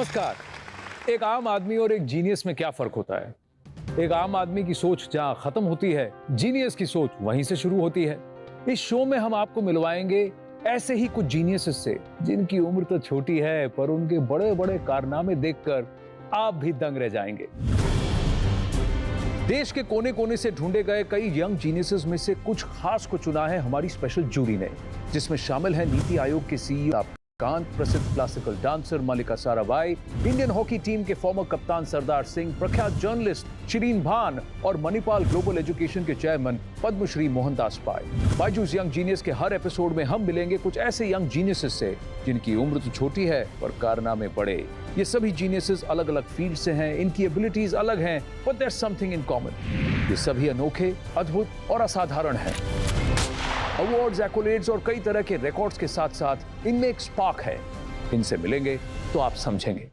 नमस्कार। एक आम आदमी और एक जीनियस में क्या फर्क होता है? एक आम आदमी की सोच जहां खत्म होती है, जीनियस की सोच वहीं से शुरू होती है। इस शो में हम आपको मिलवाएंगे ऐसे ही कुछ जीनियसेस से जिनकी उम्र तो छोटी है पर उनके बड़े बड़े कारनामे देखकर आप भी दंग रह जाएंगे। देश के कोने कोने से ढूंढे गए कई यंग जीनियसेस में से कुछ खास को चुना है हमारी स्पेशल जूरी ने, जिसमें शामिल है नीति आयोग के सीईओ कांत, प्रसिद्ध क्लासिकल डांसर मल्लिका साराभाई, इंडियन हॉकी टीम के फॉर्मर कप्तान सरदार सिंह, प्रख्यात जर्नलिस्ट शिरीन भान और मणिपाल ग्लोबल एजुकेशन के चेयरमैन पद्मश्री मोहनदास पाय। बायजूस यंग जीनियस के हर एपिसोड में हम मिलेंगे कुछ ऐसे यंग जीनियसेस से जिनकी उम्र तो छोटी है पर कारनामे बड़े। ये सभी जीनियसेस अलग अलग फील्ड से हैं, इनकी एबिलिटीज अलग हैं, but there is something in common. ये सभी अनोखे, अद्भुत और असाधारण हैं। अवार्ड्स, एक्कोलेड्स और कई तरह के रिकॉर्ड्स के साथ साथ इनमें एक स्पार्क है। इनसे मिलेंगे तो आप समझेंगे।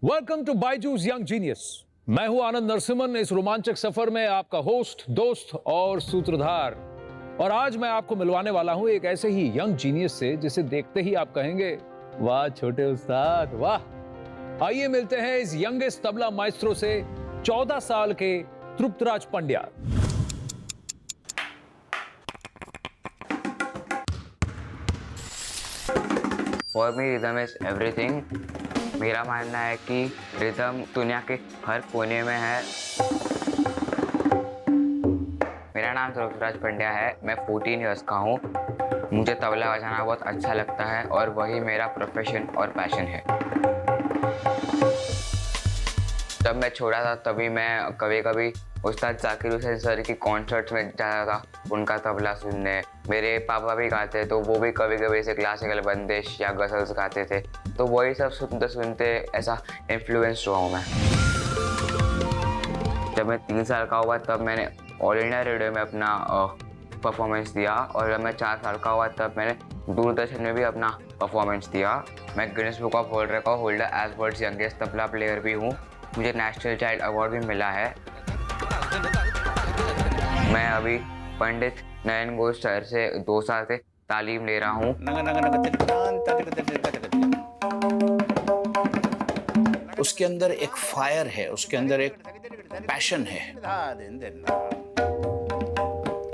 Welcome to BYJU'S young genius. मैं हूं आनंद नरसिम्हन, इस रोमांचक सफर में आपका होस्ट, दोस्त और सूत्रधार। और आज मैं आपको मिलवाने वाला हूं एक ऐसे ही यंग जीनियस से जिसे देखते ही आप कहेंगे, वाह छोटे उस्ताद वाह। आइए मिलते हैं इस यंगेस्ट तबला माइस्ट्रो से, 14 साल के Triptraj Pandya. For me rhythm is everything. मेरा मानना है कि रिदम दुनिया के हर कोने में है। मेरा नाम तृप्तराज पंड्या है, मैं 14 इयर्स का हूँ। मुझे तबला बजाना बहुत अच्छा लगता है और वही मेरा प्रोफेशन और पैशन है। जब मैं छोटा था तभी मैं कभी कभी उस्ताद जाकिर हुसैन सर की कॉन्सर्ट्स में जाता था, उनका तबला सुनने। मेरे पापा भी गाते तो वो भी कभी कभी ऐसे क्लासिकल बंदिश या गज़ल्स गाते थे, तो वही सब सुनते सुनते ऐसा इन्फ्लुएंस हुआ हूँ मैं। जब मैं 3 साल का हुआ तब मैंने ऑल इंडिया रेडियो में अपना परफॉर्मेंस दिया, और जब मैं 4 साल का हुआ तब मैंने दूरदर्शन में भी अपना परफॉर्मेंस दिया। मैं Guinness book of world record holder as world's youngest tabla player भी हूँ। मुझे नेशनल चाइल्ड अवार्ड भी मिला है। मैं अभी पंडित नयन घोष सर से 2 साल से तालीम ले रहा हूँ। उसके अंदर एक फायर है, उसके अंदर एक पैशन है।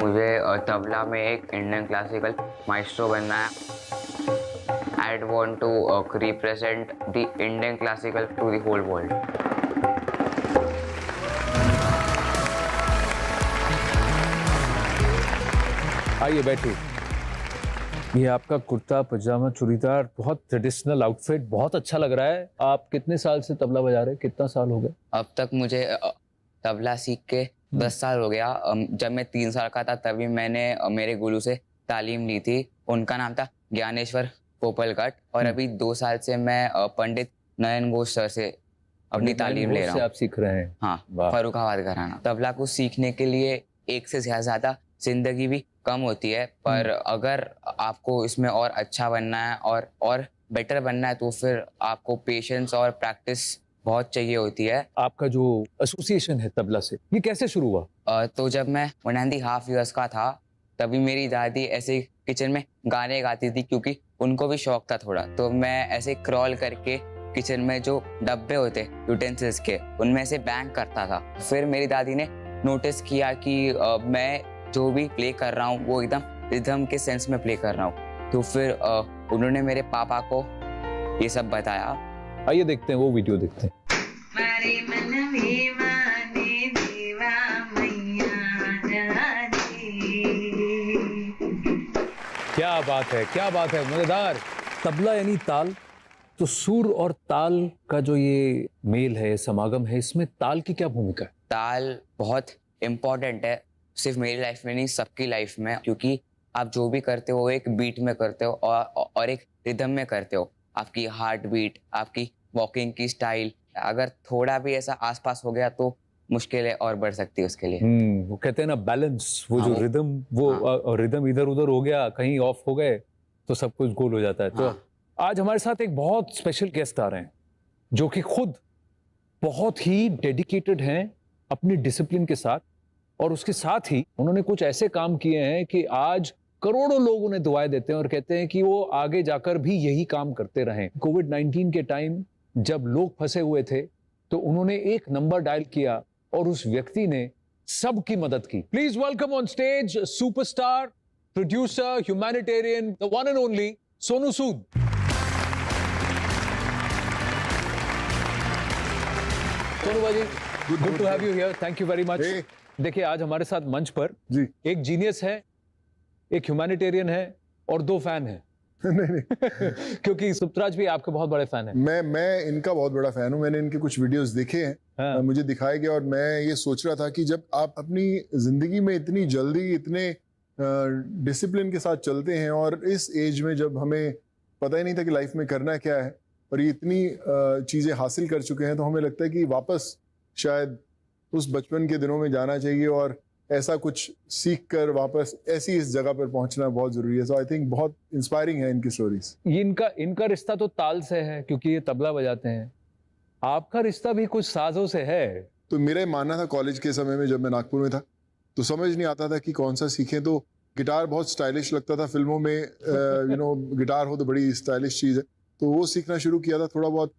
मुझे तबला में एक इंडियन क्लासिकल माइस्ट्रो बनना है। I want to represent the Indian classical to the whole world. आइए बैठिए। ये आपका कुर्ता पजामा चूड़ीदार, बहुत ट्रेडिशनल आउटफिट, बहुत अच्छा लग रहा है। आप कितने साल से तबला बजा रहे हैं? कितना साल हो गया? अब तक मुझे तबला सीख के 10 साल हो गया। जब मैं 3 साल का था तभी मैंने मेरे गुरु से तालीम ली थी। उनका नाम था ज्ञानेश्वर पोपलगट। और अभी 2 साल से मैं पंडित नयन घोष सर से अपनी तालीम ले रहा हूँ। आप सीख रहे हैं? हाँ, फर्रुखाबाद घराना। तबला को सीखने के लिए एक से ज्यादा जिंदगी भी कम होती है, पर अगर आपको इसमें और अच्छा बनना है और बेटर बनना है तो फिर आपको पेशेंस और प्रैक्टिस बहुत चाहिए होती है। आपका जो एसोसिएशन है तबला से, ये कैसे शुरू हुआ? तो जब मैं 1.5 इयर्स का था तभी मेरी दादी ऐसे किचन में गाने गाती थी, क्योंकि उनको भी शौक था थोड़ा। तो मैं ऐसे क्रॉल करके किचन में जो डब्बे होते यूटेंसिल्स के, उनमें से बैंग करता था। फिर मेरी दादी ने नोटिस किया कि मैं जो भी प्ले कर रहा हूँ वो एकदम रिदम के सेंस में प्ले कर रहा हूँ। तो फिर उन्होंने मेरे पापा को ये सब बताया। आइए देखते हैं, वो वीडियो देखते हैं। क्या बात है, क्या बात है, मजेदार। तबला यानी ताल, तो सुर और ताल का जो ये मेल है, समागम है, इसमें ताल की क्या भूमिका है? ताल बहुत इम्पोर्टेंट है, सिर्फ मेरी लाइफ में नहीं, सबकी लाइफ में। क्योंकि आप जो भी करते हो एक बीट में करते हो और एक रिदम में करते हो। आपकी हार्ट बीट, आपकी वॉकिंग की स्टाइल, अगर थोड़ा भी ऐसा आसपास हो गया तो मुश्किलें और बढ़ सकती है उसके लिए। वो कहते हैं ना बैलेंस, वो जो रिदम, वो रिदम इधर उधर हो गया, कहीं ऑफ हो गए तो सब कुछ गोल हो जाता है। तो आज हमारे साथ एक बहुत स्पेशल गेस्ट आ रहे हैं जो कि खुद बहुत ही डेडिकेटेड हैं अपनी डिसिप्लिन के साथ और उसके साथ ही उन्होंने कुछ ऐसे काम किए हैं कि आज करोड़ों लोग उन्हें दुआएं देते हैं और कहते हैं कि वो आगे जाकर भी यही काम करते रहें। कोविड-19 के टाइम जब लोग फंसे हुए थे तो उन्होंने एक नंबर डायल किया और उस व्यक्ति ने सबकी मदद की। Please welcome on stage superstar, producer, humanitarian, the one and only Sonu Sood. Sonu भाई, good to have you here, thank you very much. देखिए, आज हमारे साथ मंच पर जी एक जीनियस है, एक ह्यूमैनिटेरियन है और दो फैन है। नहीं क्योंकि सुप्तराज भी आपके बहुत बड़े फैन है। मैं इनका बहुत बड़ा फैन हूं। मैंने इनके कुछ वीडियोस देखे हैं। हाँ। मुझे दिखाए गए और मैं ये सोच रहा था कि जब आप अपनी जिंदगी में इतनी जल्दी इतने डिसिप्लिन के साथ चलते हैं और इस एज में जब हमें पता ही नहीं था कि लाइफ में करना क्या है और ये इतनी चीजें हासिल कर चुके हैं, तो हमें लगता है कि वापस शायद उस बचपन के दिनों में जाना चाहिए और ऐसा कुछ सीख कर वापस ऐसी इस जगह पर पहुंचना बहुत जरूरी है। सो आई थिंक बहुत इंस्पायरिंग है इनकी स्टोरीज। ये इनका रिश्ता तो ताल से है क्योंकि ये तबला बजाते हैं। आपका रिश्ता भी कुछ साजों से है। तो मेरा ये मानना था कॉलेज के समय में, जब मैं नागपुर में था, तो समझ नहीं आता था कि कौन सा सीखें। तो गिटार बहुत स्टाइलिश लगता था फिल्मों में, गिटार हो तो बड़ी स्टाइलिश चीज़ है, तो वो सीखना शुरू किया था। थोड़ा बहुत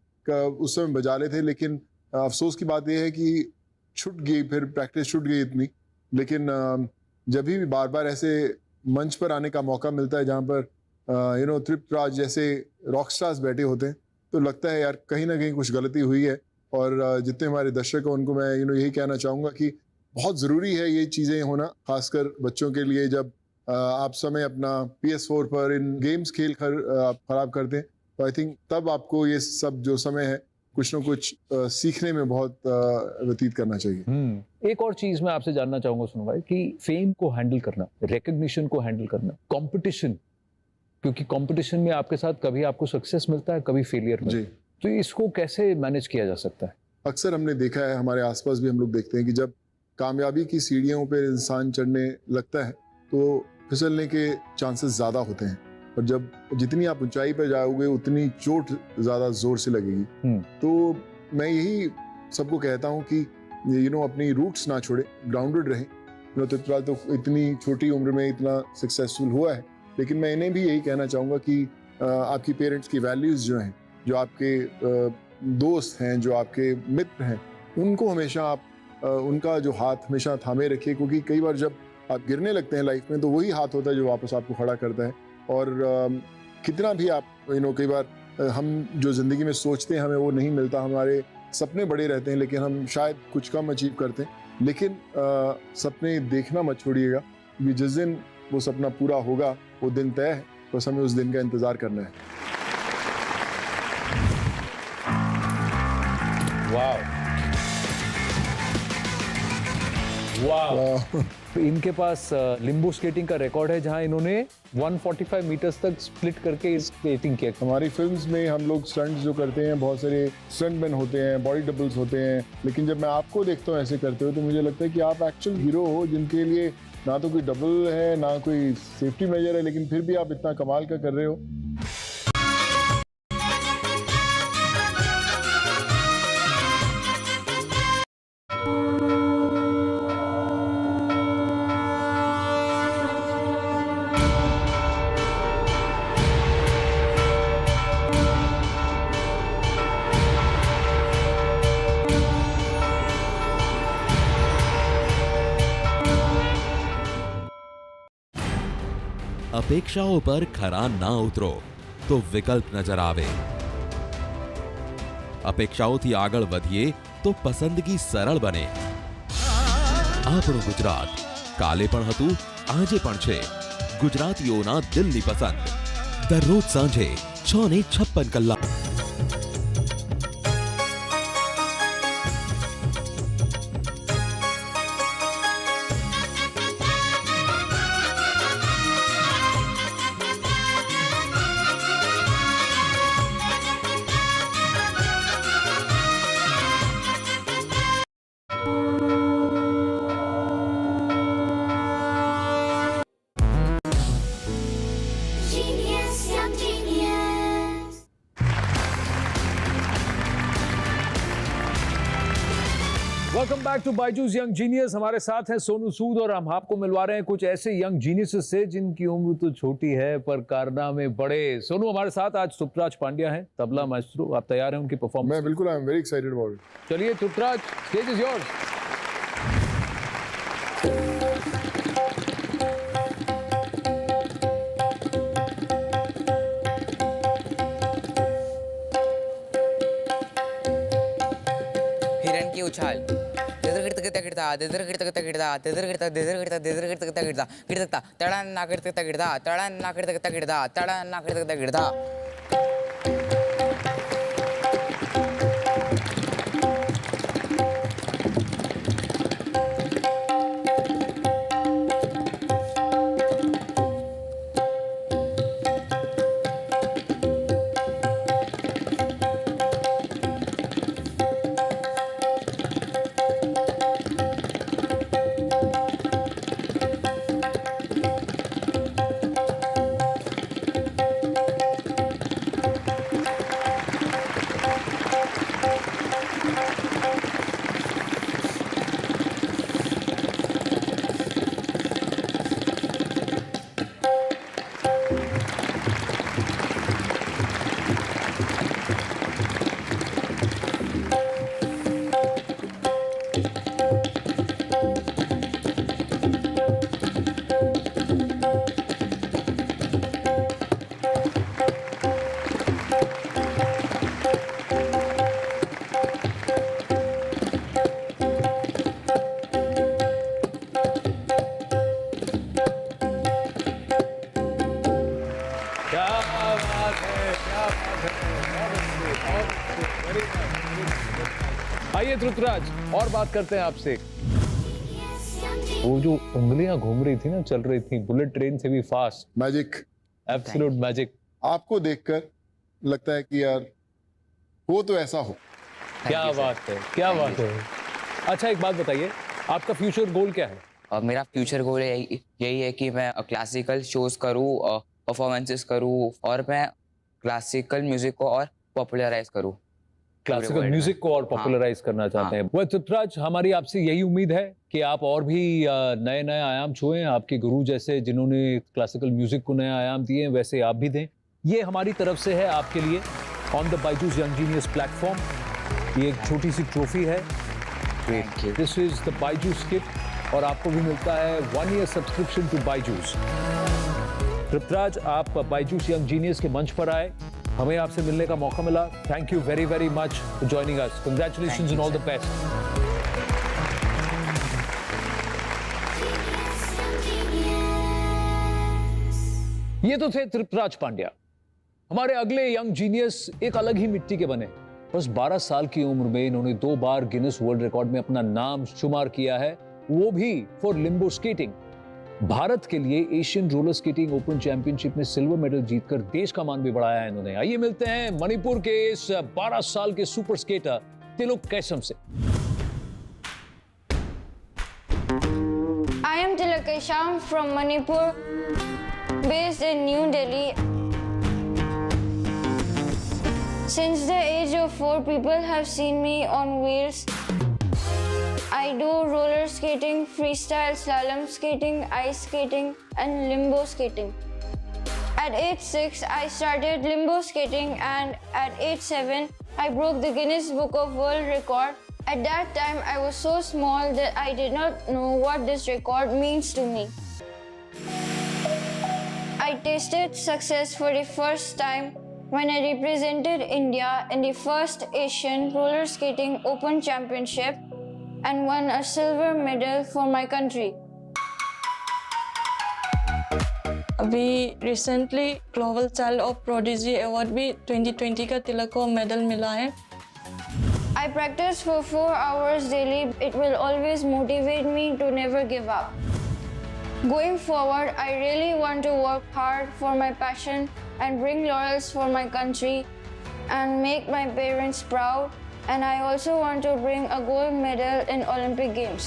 उस समय बजा ले थे, लेकिन अफसोस की बात यह है कि छूट गई, फिर प्रैक्टिस छूट गई इतनी। लेकिन जब भी बार बार ऐसे मंच पर आने का मौका मिलता है जहाँ पर तृप्त राज जैसे रॉक स्टार्स बैठे होते हैं, तो लगता है यार कहीं ना कहीं कुछ गलती हुई है। और जितने हमारे दर्शक हैं उनको मैं यही कहना चाहूँगा कि बहुत ज़रूरी है ये चीज़ें होना, खासकर बच्चों के लिए। जब आप समय अपना PS4 पर इन गेम्स खेल कर आप खराब करते हैं, तो आई थिंक तब आपको ये सब जो समय है कुछ ना कुछ सीखने में बहुत व्यतीत करना चाहिए। एक और चीज मैं आपसे जानना चाहूंगा सुनो भाई, कि फेम को हैंडल करना, रिकग्निशन को हैंडल करना, कंपटीशन, क्योंकि कंपटीशन में आपके साथ कभी आपको सक्सेस मिलता है, कभी फेलियर मिलता है, तो इसको कैसे मैनेज किया जा सकता है? अक्सर हमने देखा है, हमारे आसपास भी हम लोग देखते हैं कि जब कामयाबी की सीढ़ियों पर इंसान चढ़ने लगता है तो फिसलने के चांसेस ज़्यादा होते हैं, और जब जितनी आप ऊंचाई पर जाओगे उतनी चोट ज़्यादा जोर से लगेगी। तो मैं यही सबको कहता हूँ कि अपनी रूट्स ना छोड़े, ग्राउंडेड रहें। तृप्तराज तो इतनी छोटी उम्र में इतना सक्सेसफुल हुआ है, लेकिन मैं इन्हें भी यही कहना चाहूँगा कि आपकी पेरेंट्स की वैल्यूज़ जो हैं, जो आपके दोस्त हैं, जो आपके मित्र हैं, उनको हमेशा आप उनका जो हाथ हमेशा थामे रखिए, क्योंकि कई बार जब आप गिरने लगते हैं लाइफ में तो वही हाथ होता है जो वापस आपको खड़ा करता है। और कितना भी आप कई बार हम जो ज़िंदगी में सोचते हैं हमें वो नहीं मिलता, हमारे सपने बड़े रहते हैं लेकिन हम शायद कुछ कम अचीव करते हैं। लेकिन सपने देखना मत छोड़िएगा, क्योंकि जिस दिन वो सपना पूरा होगा वो दिन तय है, बस हमें उस दिन का इंतज़ार करना है। वाह। इनके पास लिम्बो स्केटिंग का रिकॉर्ड है, जहां इन्होंने 145 मीटर्स तक स्प्लिट करके स्केटिंग किया। हमारी फिल्म्स में हम लोग स्टंट्स जो करते हैं, बहुत सारे स्टंटमैन होते हैं, बॉडी डबल्स होते हैं, लेकिन जब मैं आपको देखता हूँ ऐसे करते हुए तो मुझे लगता है कि आप एक्चुअल हीरो हो, जिनके लिए ना तो कोई डबल है ना कोई सेफ्टी मेजर है, लेकिन फिर भी आप इतना कमाल का कर रहे हो। अपेक्षाओं पर खरा ना उतरो तो विकल्प नजर आवे। अपेक्षाओथी आगळ वधीए तो पसंदगी सरल बने। આપણું ગુજરાત કાલે પણ હતું, આજે પણ છે। ગુજરાતીઓના દિલની પસંદ દરરોજ સાંજે 6:56 કલાક। Genius, young genius. Welcome back to BYJU'S young genius. हमारे साथ हैं सोनू सूद और हम आपको मिलवा रहे हैं कुछ ऐसे यंग जीनियसेस से जिनकी उम्र तो छोटी है पर कारनामे बड़े। सोनू हमारे साथ आज तुपराज पांड्या हैं, तबला मास्टरो। आप तैयार हैं उनकी परफॉर्मेंस? मैं बिल्कुल, I am very excited about it. चलिए तुपराज, स्टेज इज योर्स। हिरन की उछाल क्या बात है, क्या बात है। आइए ध्रुतराज, और बात करते हैं आपसे। वो जो उंगलियां घूम रही थी ना, चल रही थी, बुलेट ट्रेन से भी फास्ट, मैजिक, एब्सोल्यूट मैजिक। आपको देखकर लगता है कि यार हो तो ऐसा हो। क्या बात है, क्या बात है। अच्छा एक बात बताइए, आपका फ्यूचर गोल क्या है? और मेरा फ्यूचर गोल यही है कि मैं क्लासिकल शोज करूँ, परफॉर्मेंसेस करूँ, और मैं क्लासिकल म्यूजिक को और पॉपुलराइज करूँ। क्लासिकल world म्यूजिक में। को और पॉपुलराइज करना चाहते हैं। वह तुपराज, हमारी आपसे यही उम्मीद है कि आप और भी नए नए आयाम छुएं। आपके गुरु जैसे जिन्होंने क्लासिकल म्यूजिक को नया आयाम दिए, वैसे आप भी दें। ये हमारी तरफ से है आपके लिए on the Byju's young genius platform. ये एक छोटी सी ट्रॉफी है। This is the Byju's kit, और आपको भी मिलता है 1 ईयर सब्सक्रिप्शन टू बायजूस। तुपराज, आप बायजूस यंग जीनियस के मंच पर आए, हमें आपसे मिलने का मौका मिला। Thank you very very much for joining us. Congratulations and all the best. ये तो थे तुपराज पांड्या। हमारे अगले यंग जीनियस एक अलग ही मिट्टी के बने। बस 12 साल की उम्र में इन्होंने 2 बार गिनेस वर्ल्ड रिकॉर्ड में अपना नाम शुमार किया है, वो भी फॉर लिम्बो स्केटिंग। भारत के लिए Asian roller skating open championship में सिल्वर मेडल जीतकर देश का मान भी बढ़ाया है इन्होंने। आइए मिलते हैं मणिपुर के इस 12 साल के सुपर स्केटर तिलक कैसम से। I am Tilak Kaisham from Manipur, based in New Delhi. Since the age of 4, people have seen me on wheels. I do roller skating, freestyle slalom skating, ice skating, and limbo skating. At age 6, I started limbo skating, and at age 7, I broke the Guinness Book of World Record. At that time, I was so small that I did not know what this record means to me. I tasted success for the first time when I represented India in the first Asian Roller Skating Open Championship and won a silver medal for my country. अभी recently global child of prodigy award भी 2020 का तिलक को medal मिला है। I practice for 4 hours daily. It will always motivate me to never give up. Going forward, I really want to work hard for my passion and bring laurels for my country and make my parents proud. And I also want to bring a gold medal in Olympic Games.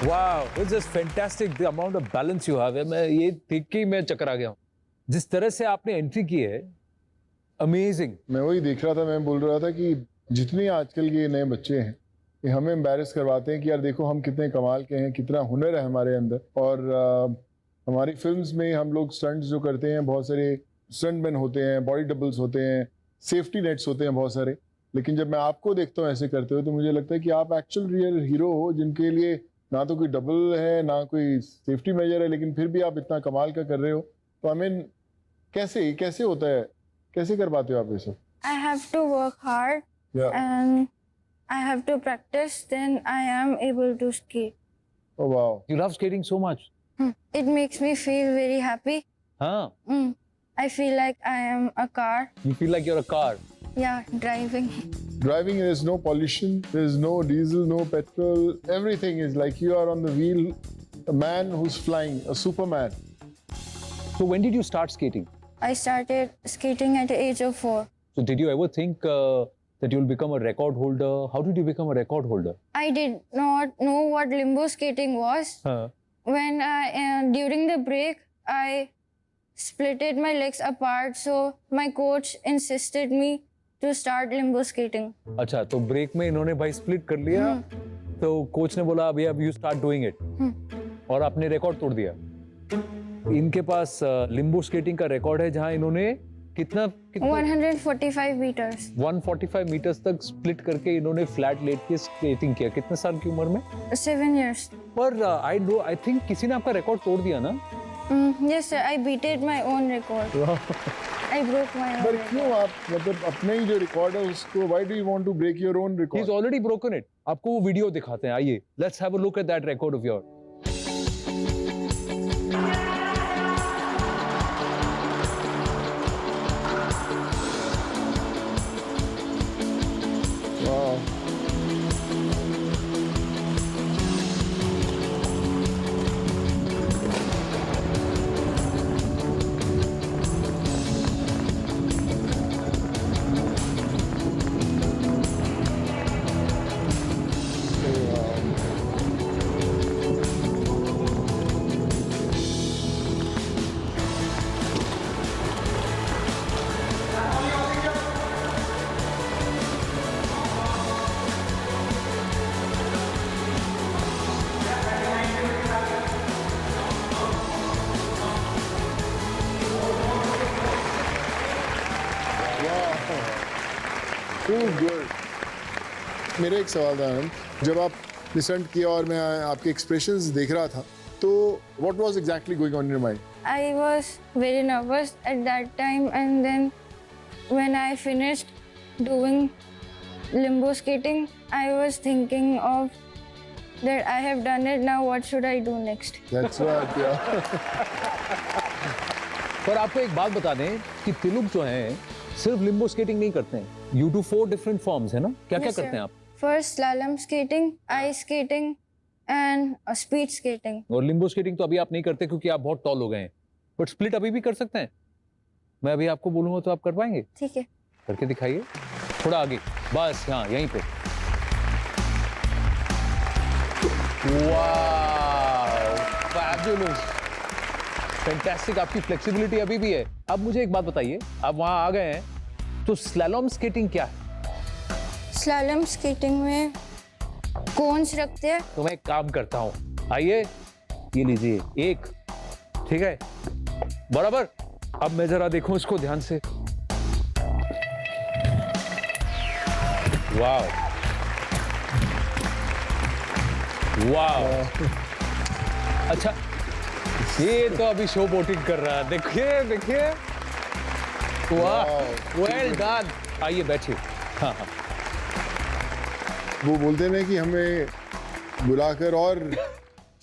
Wow, it's just fantastic the amount of balance you have. मैं ये देख के ही मैं चक्कर आ गया हूँ. जिस तरह से आपने एंट्री की है, अमेजिंग. मैं वही देख रहा था, मैं बोल रहा था कि जितने आजकल के नए बच्चे हैं ये हमें एम्बैरेस करवाते हैं कि यार देखो हम कितने कमाल के हैं, कितना हुनर है हमारे अंदर. और हमारी फिल्म्स में हम लोग स्टंट्स जो करते हैं, बहुत सारे स्टंटमैन होते हैं, बॉडी डबल्स होते हैं, सेफ्टी नेट्स होते हैं बहुत सारे. लेकिन जब मैं आपको देखता हूँ ऐसे करते हुए तो मुझे लगता है कि आप एक्चुअल रियल हीरो हो, जिनके लिए ना तो कोई डबल है ना कोई सेफ्टी मेजर है, लेकिन फिर भी आप इतना कमाल का कर रहे हो. तो आई मीन कैसे होता है, कैसे कर पाते हो आप ये सब? I have to work hard and I have to practice, then I am able to skate. Oh wow. You love skating so much. It makes me feel very happy. हाँ. I feel like I am a car. You feel like you're a car. Yeah, driving. Driving, there's no pollution, there's no diesel, no petrol. Everything is like you are on the wheel, a man who's flying, a superman. So when did you start skating? I started skating at the age of 4. So did you ever think that you'll become a record holder? How did you become a record holder? I did not know what limbo skating was. When during the break, I splitted my legs apart, so my coach insisted me to start limbo skating. अच्छा, तो break में इन्होंने भाई split कर लिया, तो coach ने बोला अभी अब यू स्टार्ट डूइंग इट, और आपने रिकॉर्ड तोड़ दिया. इनके पास लिम्बो स्केटिंग का रिकॉर्ड है जहां इन्होंने कितना 145 meters. 145 मीटर्स तक स्प्लिट करके इन्होंने फ्लैट लेट के स्केटिंग किया. कितने साल की उम्र में? 7 years. पर आई थिंक किसी ने आपका रिकॉर्ड तोड़ दिया ना? Yes sir, I beated my own record. I broke my own पर record. क्यों आप मतलब अपने ही जो रिकॉर्ड है उसको why do you want to break your own He's record? already broken it. आपको वो वीडियो दिखाते हैं, आइए. Let's have a look at that record of yours. Wow. मेरा एक सवाल था आनंद, जब आप स्टंट किया और मैं आपके एक्सप्रेशंस देख रहा था, तो what was exactly going on in your mind? I was very nervous at that time, and then when I finished doing limbo skating, I was thinking of that I have done it, now what should I do next? That's what पर आपको एक बात बता दें कि तिलुक जो हैं सिर्फ लिम्बो स्केटिंग नहीं करते हैं. You do 4 different forms है ना? क्या क्या Yes, sir. करते हैं आप? First slalom skating, ice skating, and speed skating. और लिम्बो स्केटिंग तो अभी आप नहीं करते क्योंकि आप बहुत टॉल हो गए हैं, बट स्प्लिट अभी भी कर सकते हैं. मैं अभी आपको बोलूंगा तो आप कर पाएंगे? ठीक है. करके दिखाइए थोड़ा आगे, बस हाँ यहीं पे. वाह, फैबुलस, फैंटास्टिक. आपकी फ्लेक्सिबिलिटी अभी भी है. अब मुझे एक बात बताइए, आप वहां आ गए हैं तो स्लैलॉम स्केटिंग क्या है? Slalom skating में कोन्स रखते हैं. तो मैं एक काम करता हूं, आइए ये लीजिए एक, ठीक है बराबर. अब मैं जरा देखूं इसको ध्यान से. वाह वाह, अच्छा ये तो अभी शो बोटिंग कर रहा है. देखिए देखिए, वाह, वेल डन. आइए बैठिए. हाँ हाँ, वो बोलते हैं ना कि हमें बुलाकर और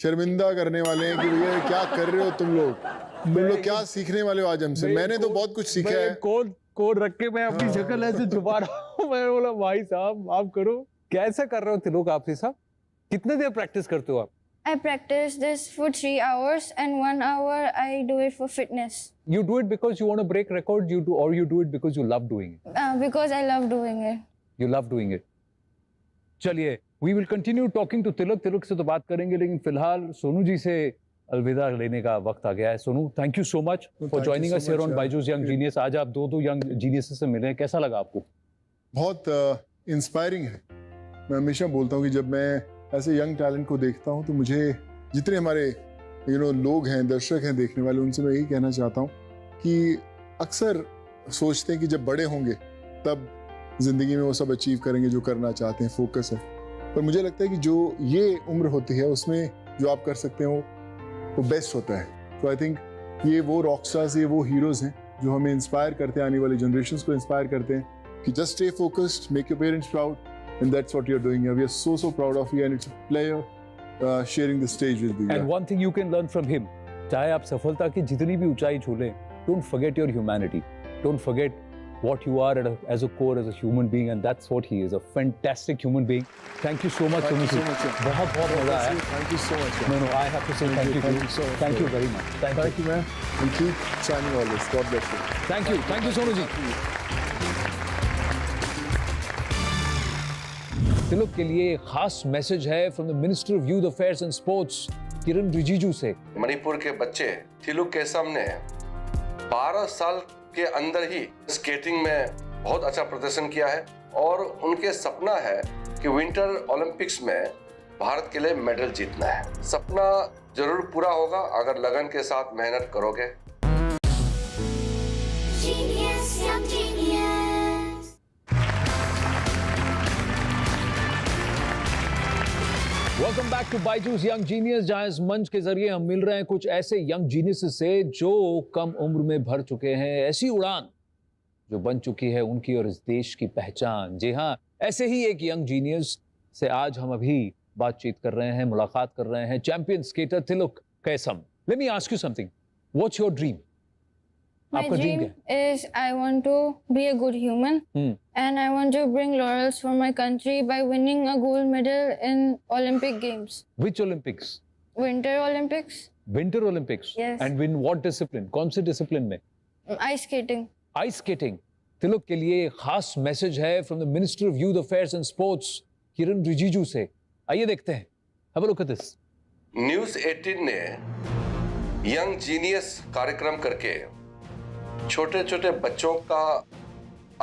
शर्मिंदा करने वाले हैं कि भैया क्या कर रहे हो तुम लोग क्या सीखने वाले हो आज हमसे. मैंने तो बहुत कुछ सीखा है. कोड रख के मैं अपनी शक्ल ऐसे छुपा रहा हूँ. मैं बोला भाई साहब आप करो. कैसे कर रहे हो तिलुक आप साहब? कितने देर प्रैक्टिस करते हो आप? I practice this for 3 hours, and 1 hour I do it for fitness. You do it because you want to break records, or you do it because you love doing it? Because I love doing it. You love doing it. चलिए we will continue talking to Tilak. Tilak से तो बात करेंगे, लेकिन फिलहाल सोनू जी से अलविदा लेने का वक्त आ गया है। Sonu, thank you so much for joining us here on Byju's young genius. आज आप दो यंग जीनियस से मिले हैं, कैसा लगा आपको? बहुत इंस्पायरिंग है। मैं हमेशा बोलता हूँ कि जब मैं ऐसे यंग टैलेंट को देखता हूँ तो मुझे जितने हमारे लोग हैं, दर्शक हैं, देखने वाले, उनसे मैं यही कहना चाहता हूँ कि अक्सर सोचते हैं कि जब बड़े होंगे तब जिंदगी में वो सब अचीव करेंगे जो करना चाहते हैं, फोकस है। पर मुझे लगता है कि जो ये उम्र होती है उसमें जो आप कर सकते हो वो बेस्ट होता है। तो आई थिंक ये वो रॉक स्टार्स, ये वो हीरोज हैं जो हमें इंस्पायर करते हैं, आने वाली जनरेशंस को इंस्पायर करते हैं कि just stay focused, make your parents proud, and that's what you are doing. We are so proud of you and it's a player sharing the stage with you. And one thing you can learn from him, चाहे आप सफलता की जितनी भी ऊंचाई छू लें, don't forget your humanity, don't forget what you are as a core, as a human being, and that's what he is, a fantastic human being. Thank you so much, Sonu ji. बहुत मजा आया. Thank you so much. No, I have to say thank you. Thank you so much. Thank you very much. Thank you, man. And keep shining always. God bless you. Thank you, Sonu ji. तिलक के लिए खास message है from the Minister of Youth Affairs and Sports, किरण रिजिजू से। मणिपुर के बच्चे थिलुक केसम ने 12 साल के अंदर ही स्केटिंग में बहुत अच्छा प्रदर्शन किया है और उनके सपना है कि विंटर ओलंपिक्स में भारत के लिए मेडल जीतना है। सपना जरूर पूरा होगा अगर लगन के साथ मेहनत करोगे। Genius, young genius. Welcome back to BYJU'S young genius, जहां इस मंच के जरिए हम मिल रहे हैं कुछ ऐसे यंग जीनियस से जो कम उम्र में भर चुके हैं ऐसी उड़ान जो बन चुकी है उनकी और इस देश की पहचान। जी हाँ, ऐसे ही एक यंग जीनियस से आज हम अभी बातचीत कर रहे हैं, मुलाकात कर रहे हैं, champion skater Tilak Kesam. Let me ask you something, what's your dream? My आपका ड्रीम dream क्या है? is I want to be a good human and I want to bring laurels for my country by winning a gold medal in Olympic Games. Which Olympics? Winter Olympics, Winter Olympics? Yes. And win what discipline? कौन से discipline में? ice skating. Ice skating. Tilak के लिए खास message है from the minister of youth affairs and sports, Kiren Rijiju से। आइए देखते हैं। Have a look at this. News 18 ने यंग जीनियस कार्यक्रम करके छोटे छोटे बच्चों का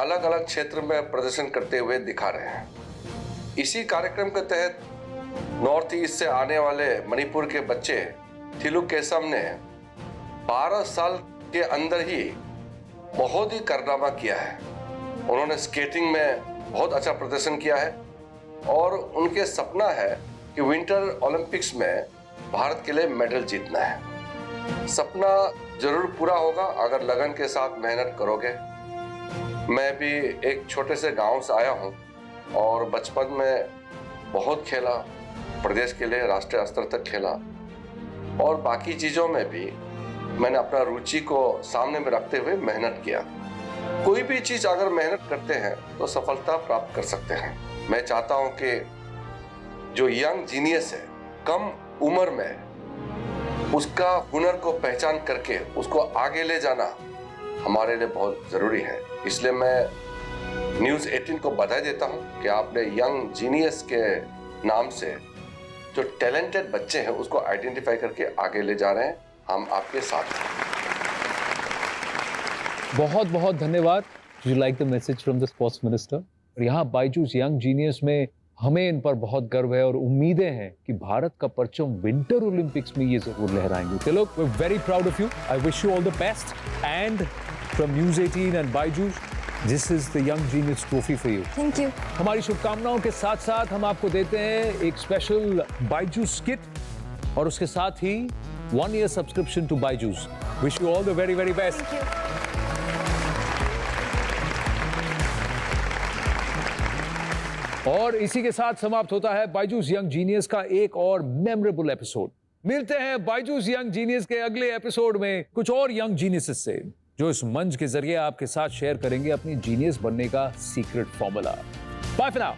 अलग अलग क्षेत्र में प्रदर्शन करते हुए दिखा रहे हैं। इसी कार्यक्रम के तहत नॉर्थ ईस्ट से आने वाले मणिपुर के बच्चे थिलुक केसम ने 12 साल के अंदर ही बहुत ही कारनामा किया है। उन्होंने स्केटिंग में बहुत अच्छा प्रदर्शन किया है और उनके सपना है कि विंटर ओलंपिक्स में भारत के लिए मेडल जीतना है। सपना जरूर पूरा होगा अगर लगन के साथ मेहनत करोगे। मैं भी एक छोटे से गांव से आया हूं और बचपन में बहुत खेला, प्रदेश के लिए राष्ट्रीय स्तर तक खेला और बाकी चीज़ों में भी मैंने अपना रुचि को सामने में रखते हुए मेहनत किया। कोई भी चीज़ अगर मेहनत करते हैं तो सफलता प्राप्त कर सकते हैं। मैं चाहता हूं कि जो यंग जीनियस है, कम उम्र में उसका हुनर को पहचान करके उसको आगे ले जाना हमारे लिए बहुत ज़रूरी है। इसलिए मैं न्यूज़ 18 को बधाई देता हूं कि आपने यंग जीनियस के नाम से जो टैलेंटेड बच्चे हैं उसको आइडेंटिफाई करके आगे ले जा रहे हैं। हम आपके साथ हैं। बहुत बहुत धन्यवाद। You like the message from the sports minister. और यहाँ बायजूस यंग जीनियस में हमें इन पर बहुत गर्व है और उम्मीदें हैं कि भारत का परचम विंटर ओलंपिक्स में ये जरूर लहराएंगे। Tilak, we are very proud of you. I wish you all the best and from news 18 and Byju's, this is the young genius trophy for you. Thank you. हमारी शुभकामनाओं के साथ साथ हम आपको देते हैं एक स्पेशल बायजूस किट और उसके साथ ही 1 year subscription to BYJU'S. Wish you all the very very best. Thank you. और इसी के साथ समाप्त होता है बायजूस यंग जीनियस का एक और मेमोरेबल एपिसोड। मिलते हैं बायजूस यंग जीनियस के अगले एपिसोड में कुछ और यंग जीनियस से, जो इस मंच के जरिए आपके साथ शेयर करेंगे अपनी जीनियस बनने का secret formula. Bye for now.